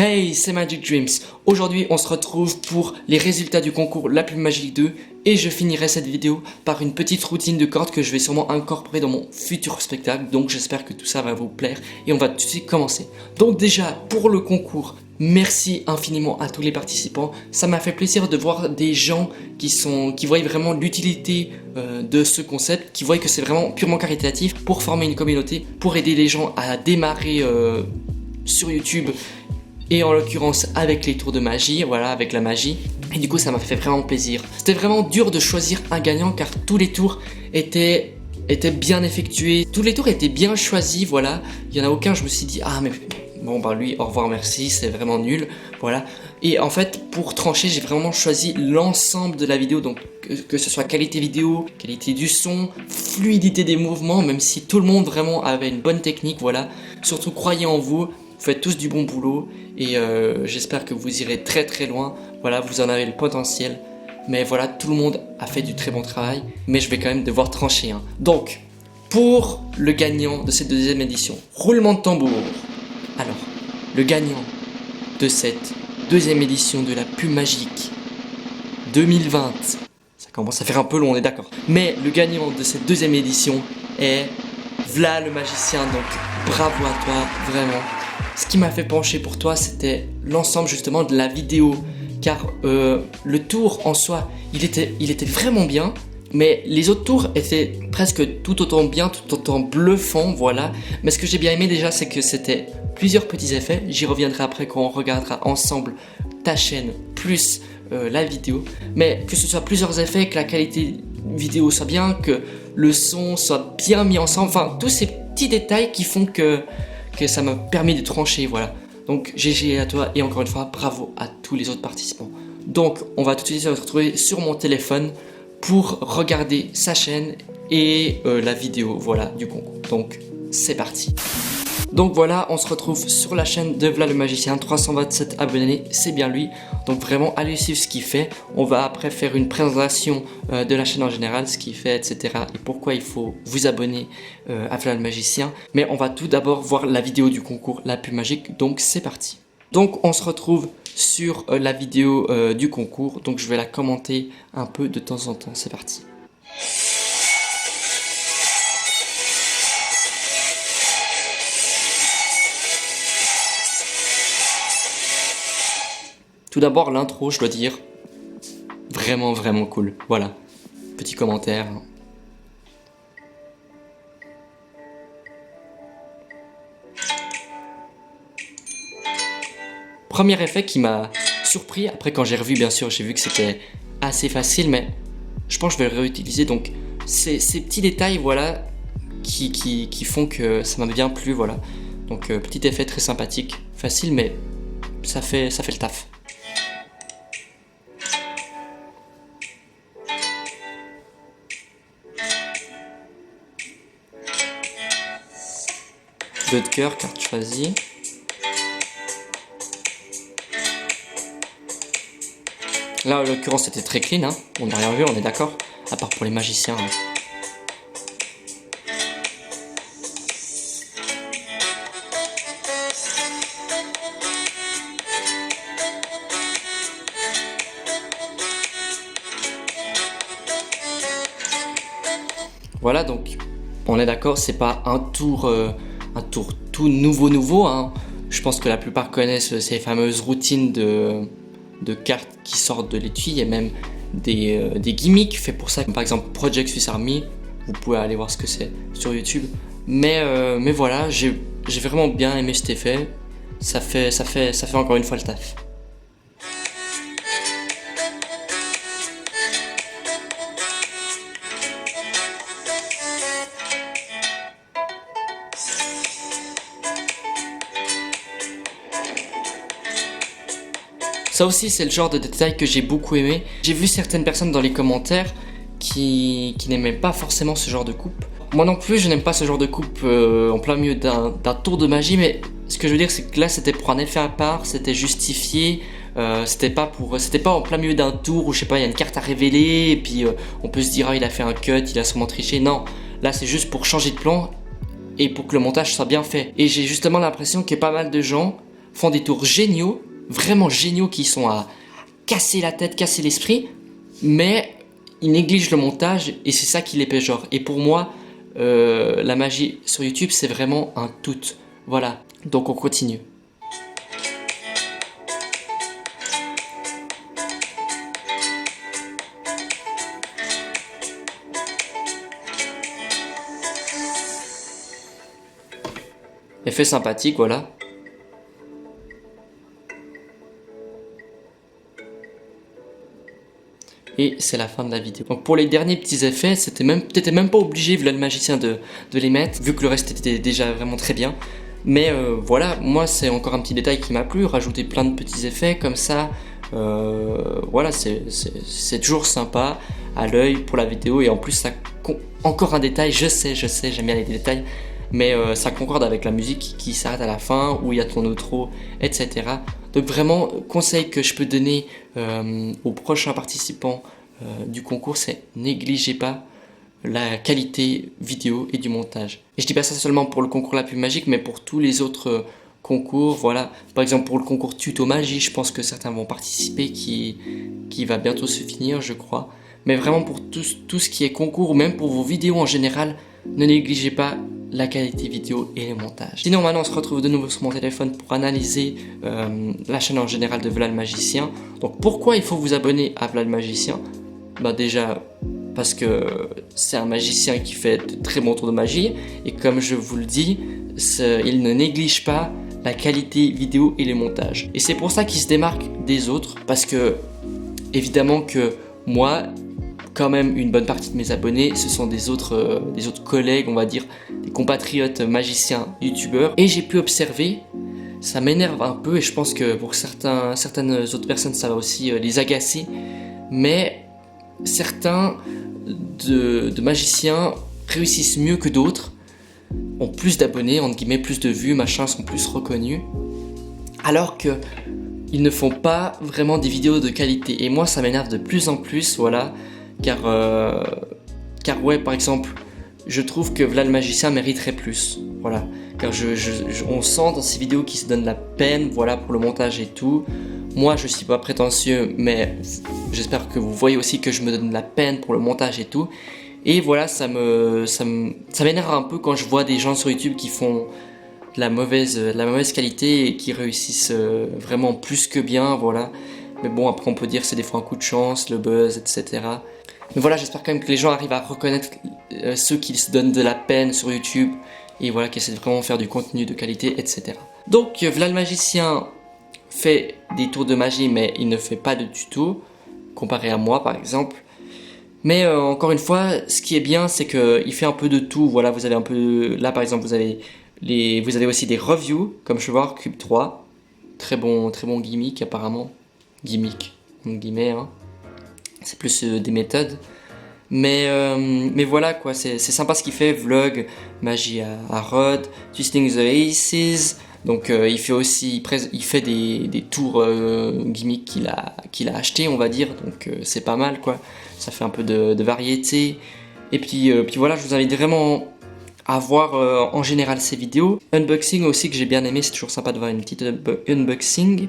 Hey, c'est Magic Dreams. Aujourd'hui, on se retrouve pour les résultats du concours La Plume Magique 2 et je finirai cette vidéo par une petite routine de cordes que je vais sûrement incorporer dans mon futur spectacle. Donc j'espère que tout ça va vous plaire et on va tout de suite commencer. Donc déjà, pour le concours, merci infiniment à tous les participants. Ça m'a fait plaisir de voir des gens qui voient vraiment l'utilité de ce concept, qui voient que c'est vraiment purement caritatif pour former une communauté, pour aider les gens à démarrer sur YouTube. Et en l'occurrence avec les tours de magie, voilà, avec la magie. Et du coup ça m'a fait vraiment plaisir. C'était vraiment dur de choisir un gagnant car tous les tours étaient bien effectués. Tous les tours étaient bien choisis, voilà. Il n'y en a aucun, je me suis dit, ah mais bon bah lui, au revoir, merci, c'est vraiment nul, voilà. Et en fait, pour trancher, j'ai vraiment choisi l'ensemble de la vidéo, donc que ce soit qualité vidéo, qualité du son, fluidité des mouvements, même si tout le monde vraiment avait une bonne technique, voilà. Surtout croyez en vous. Vous faites tous du bon boulot et j'espère que vous irez très très loin. Voilà, vous en avez le potentiel. Mais voilà, tout le monde a fait du très bon travail. Mais je vais quand même devoir trancher. Donc, pour le gagnant de cette deuxième édition, roulement de tambour. Alors, le gagnant de cette deuxième édition de la Plume Magique 2020. Ça commence à faire un peu long, on est d'accord. Mais le gagnant de cette deuxième édition est Vla le magicien. Donc, bravo à toi, vraiment. Ce qui m'a fait pencher pour toi, c'était l'ensemble justement de la vidéo. Car le tour en soi, il était vraiment bien. Mais les autres tours étaient presque tout autant bien, tout autant bluffants, voilà. Mais ce que j'ai bien aimé déjà, c'est que c'était plusieurs petits effets. J'y reviendrai après quand on regardera ensemble ta chaîne plus la vidéo. Mais que ce soit plusieurs effets, que la qualité vidéo soit bien, que le son soit bien mis ensemble. Enfin, tous ces petits détails qui font que ça m'a permis de trancher, voilà. Donc GG à toi et encore une fois bravo à tous les autres participants. Donc on va tout de suite se retrouver sur mon téléphone pour regarder sa chaîne et la vidéo, voilà, du concours. Donc c'est parti. Donc voilà, on se retrouve sur la chaîne de Vla le magicien, 327 abonnés, c'est bien lui. Donc vraiment, allez suivre ce qu'il fait. On va après faire une présentation de la chaîne en général, ce qu'il fait, etc. Et pourquoi il faut vous abonner à Vla le magicien. Mais on va tout d'abord voir la vidéo du concours La Plume Magique, donc c'est parti. Donc on se retrouve sur la vidéo du concours, donc je vais la commenter un peu de temps en temps, c'est parti. Tout d'abord l'intro, je dois dire, vraiment cool, voilà, petit commentaire. Premier effet qui m'a surpris, après quand j'ai revu bien sûr, j'ai vu que c'était assez facile, mais je pense que je vais le réutiliser, donc ces petits détails, voilà, qui font que ça m'a bien plu, voilà. Donc petit effet très sympathique, facile, mais ça fait le taf. 2 de cœur, carte choisie. Là, en l'occurrence, c'était très clean, hein. On n'a rien vu, on est d'accord. À part pour les magiciens. Hein. Voilà, donc on est d'accord, c'est pas un tour tout nouveau, hein. Je pense que la plupart connaissent ces fameuses routines de cartes qui sortent de l'étui et même des gimmicks faits pour ça, comme par exemple Project Swiss Army. Vous pouvez aller voir ce que c'est sur YouTube. Mais voilà, j'ai vraiment bien aimé cet effet. Ça fait encore une fois le taf. Ça aussi c'est le genre de détail que j'ai beaucoup aimé. J'ai vu certaines personnes dans les commentaires qui n'aimaient pas forcément ce genre de coupe. Moi non plus je n'aime pas ce genre de coupe en plein milieu d'un tour de magie, mais ce que je veux dire c'est que là c'était pour un effet à part, c'était justifié. C'était pas en plein milieu d'un tour où je sais pas, il y a une carte à révéler et puis on peut se dire ah il a fait un cut, il a sûrement triché. Non, là c'est juste pour changer de plan et pour que le montage soit bien fait. Et j'ai justement l'impression que pas mal de gens font des tours géniaux, vraiment géniaux, qui sont à casser la tête, casser l'esprit, mais ils négligent le montage et c'est ça qui les péjore. Et pour moi, la magie sur YouTube, c'est vraiment un tout. Voilà, donc on continue. Effet sympathique, voilà. Et c'est la fin de la vidéo. Donc pour les derniers petits effets, t'étais même pas obligé, vu le magicien, de les mettre, vu que le reste était déjà vraiment très bien. Mais voilà, moi c'est encore un petit détail qui m'a plu, rajouter plein de petits effets comme ça. Voilà, c'est toujours sympa à l'œil pour la vidéo. Et en plus, encore un détail, je sais, j'aime bien les détails. Mais ça concorde avec la musique qui s'arrête à la fin, où il y a ton outro, etc. Donc vraiment, conseil que je peux donner aux prochains participants du concours, c'est négligez pas la qualité vidéo et du montage. Et je dis pas ça seulement pour le concours La Plume Magique, mais pour tous les autres concours. Voilà, par exemple pour le concours Tuto Magie, je pense que certains vont participer, qui va bientôt se finir, je crois. Mais vraiment pour tout ce qui est concours, ou même pour vos vidéos en général, ne négligez pas la qualité vidéo et le montage. Sinon maintenant on se retrouve de nouveau sur mon téléphone pour analyser la chaîne en général de Vlad le Magicien. Donc pourquoi il faut vous abonner à Vlad le Magicien? Bah déjà parce que c'est un magicien qui fait de très bons tours de magie, et comme je vous le dis, il ne néglige pas la qualité vidéo et le montage. Et c'est pour ça qu'il se démarque des autres, parce que évidemment que moi, quand même une bonne partie de mes abonnés, ce sont des autres collègues, on va dire, des compatriotes magiciens, youtubeurs. Et j'ai pu observer, ça m'énerve un peu, et je pense que pour certaines autres personnes, ça va aussi les agacer, mais certains de magiciens réussissent mieux que d'autres, ont plus d'abonnés, entre guillemets, plus de vues, machin, sont plus reconnus, alors que ils ne font pas vraiment des vidéos de qualité. Et moi, ça m'énerve de plus en plus, voilà, car ouais, par exemple, je trouve que Vlad le Magicien mériterait plus, voilà, car on sent dans ces vidéos qu'il se donne la peine, voilà, pour le montage et tout. Moi, je suis pas prétentieux, mais j'espère que vous voyez aussi que je me donne la peine pour le montage et tout. Et voilà, ça m'énerve un peu quand je vois des gens sur YouTube qui font de la mauvaise qualité et qui réussissent vraiment plus que bien, voilà. Mais bon, après on peut dire que c'est des fois un coup de chance, le buzz, etc. Mais voilà, j'espère quand même que les gens arrivent à reconnaître ceux qui se donnent de la peine sur YouTube, et voilà, qui essaient de vraiment faire du contenu de qualité, etc. Donc, Vlad le Magicien fait des tours de magie, mais il ne fait pas de tuto, comparé à moi par exemple. Mais encore une fois, ce qui est bien, c'est qu'il fait un peu de tout. Voilà, vous avez un peu, là par exemple, vous avez aussi des reviews, comme je peux voir, Cube 3, très bon gimmick apparemment, gimmick, en guillemets, hein. C'est plus des méthodes. Mais voilà quoi, c'est sympa ce qu'il fait, vlog, magie à Rod, Twisting the Aces. Donc il fait des tours gimmicks qu'il a acheté, on va dire. Donc c'est pas mal quoi, ça fait un peu de variété. Et puis voilà, je vous invite vraiment à voir en général ces vidéos. Unboxing aussi que j'ai bien aimé, c'est toujours sympa de voir une petite unboxing.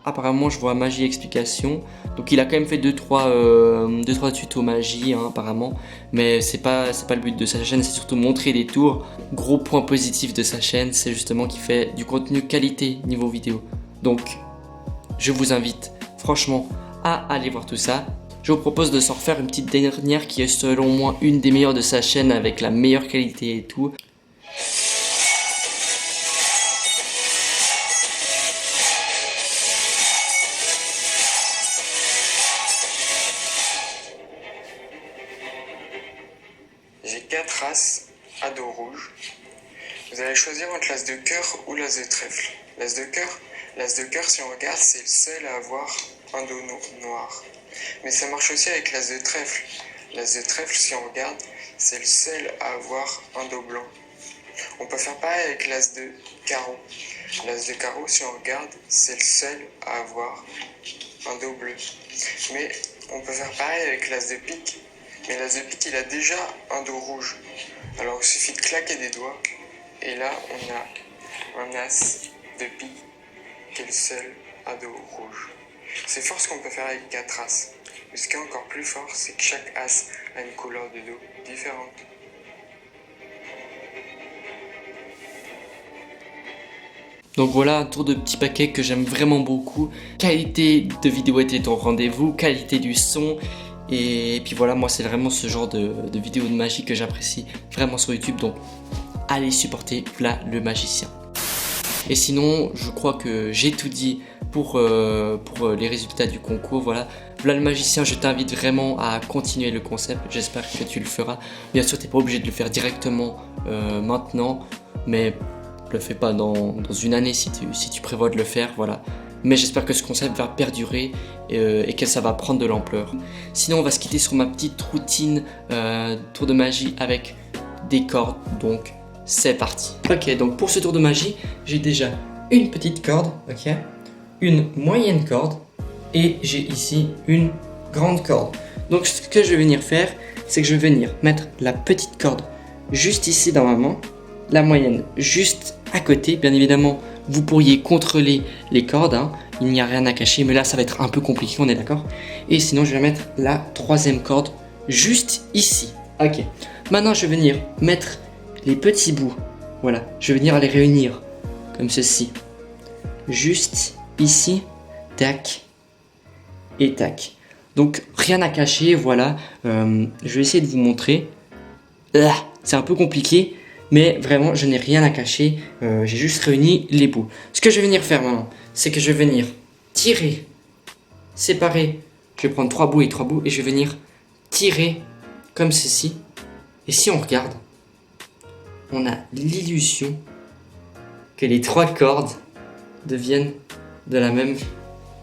Apparemment je vois magie explication. Donc il a quand même fait 2-3 tutos magie hein, apparemment. Mais c'est pas le but de sa chaîne, c'est surtout montrer des tours. Gros point positif de sa chaîne, c'est justement qu'il fait du contenu qualité niveau vidéo. Donc je vous invite franchement à aller voir tout ça. Je vous propose de s'en refaire une petite dernière qui est selon moi une des meilleures de sa chaîne, avec la meilleure qualité et tout. J'ai 4 races à dos rouge. Vous allez choisir entre l'as de cœur ou l'as de trèfle. L'as de cœur, si on regarde, c'est le seul à avoir un dos noir. Mais ça marche aussi avec l'as de trèfle. L'as de trèfle, si on regarde, c'est le seul à avoir un dos blanc. On peut faire pareil avec l'as de carreau. L'as de carreau, si on regarde, c'est le seul à avoir un dos bleu. Mais on peut faire pareil avec l'as de pique. Mais l'as de pique, il a déjà un dos rouge. Alors il suffit de claquer des doigts. Et là, on a un as de pique qui est le seul à dos rouge. C'est fort ce qu'on peut faire avec 4 as. Mais ce qui est encore plus fort, c'est que chaque as a une couleur de dos différente. Donc voilà un tour de petit paquet que j'aime vraiment beaucoup. Qualité de vidéo était au rendez-vous, qualité du son. Et puis voilà, moi c'est vraiment ce genre de vidéo de magie que j'apprécie vraiment sur YouTube. Donc allez supporter là le magicien. Et sinon, je crois que j'ai tout dit pour les résultats du concours. Voilà le magicien, je t'invite vraiment à continuer le concept. J'espère que tu le feras. Bien sûr, tu n'es pas obligé de le faire directement maintenant. Mais le fais pas dans une année si tu prévois de le faire. Voilà. Mais j'espère que ce concept va perdurer et que ça va prendre de l'ampleur. Sinon, on va se quitter sur ma petite routine tour de magie avec des cordes. Donc, c'est parti. Ok, donc pour ce tour de magie, j'ai déjà une petite corde, ok, une moyenne corde et j'ai ici une grande corde. Donc, ce que je vais venir faire, c'est que je vais venir mettre la petite corde juste ici dans ma main, la moyenne juste à côté. Bien évidemment, vous pourriez contrôler les cordes, hein. Il n'y a rien à cacher, mais là ça va être un peu compliqué, on est d'accord. Et sinon je vais mettre la troisième corde juste ici. Ok, maintenant je vais venir mettre les petits bouts, voilà, je vais venir les réunir comme ceci, juste ici, tac et tac. Donc rien à cacher, voilà. Je vais essayer de vous montrer. C'est un peu compliqué, mais vraiment je n'ai rien à cacher. J'ai juste réuni les bouts. Ce que je vais venir faire maintenant, c'est que je vais venir tirer, séparer. Je vais prendre 3 bouts et 3 bouts et je vais venir tirer comme ceci. Et si on regarde, on a l'illusion que les 3 cordes deviennent de la même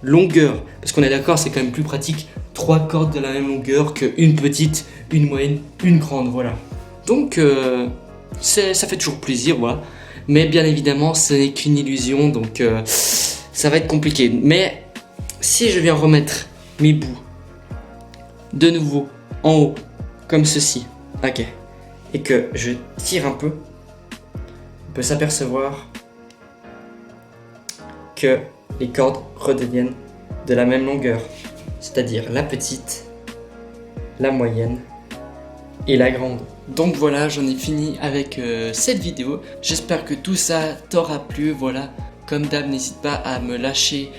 longueur. Parce qu'on est d'accord, c'est quand même plus pratique 3 cordes de la même longueur qu'une petite, une moyenne, une grande, voilà. Donc ça fait toujours plaisir, voilà. Mais bien évidemment, ce n'est qu'une illusion, donc ça va être compliqué. Mais si je viens remettre mes bouts de nouveau en haut, comme ceci, ok, et que je tire un peu, on peut s'apercevoir que les cordes redeviennent de la même longueur, c'est-à-dire la petite, la moyenne et la grande. Donc voilà, j'en ai fini avec cette vidéo. J'espère que tout ça t'aura plu. Voilà, comme d'hab, n'hésite pas à me lâcher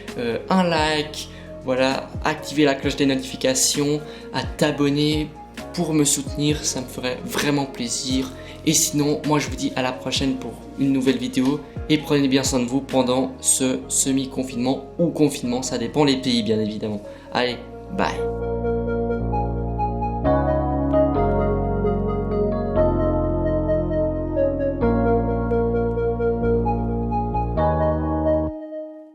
un like, voilà, activer la cloche des notifications, à t'abonner pour me soutenir, ça me ferait vraiment plaisir. Et sinon, moi je vous dis à la prochaine pour une nouvelle vidéo et prenez bien soin de vous pendant ce semi-confinement ou confinement, ça dépend les pays bien évidemment. Allez, bye.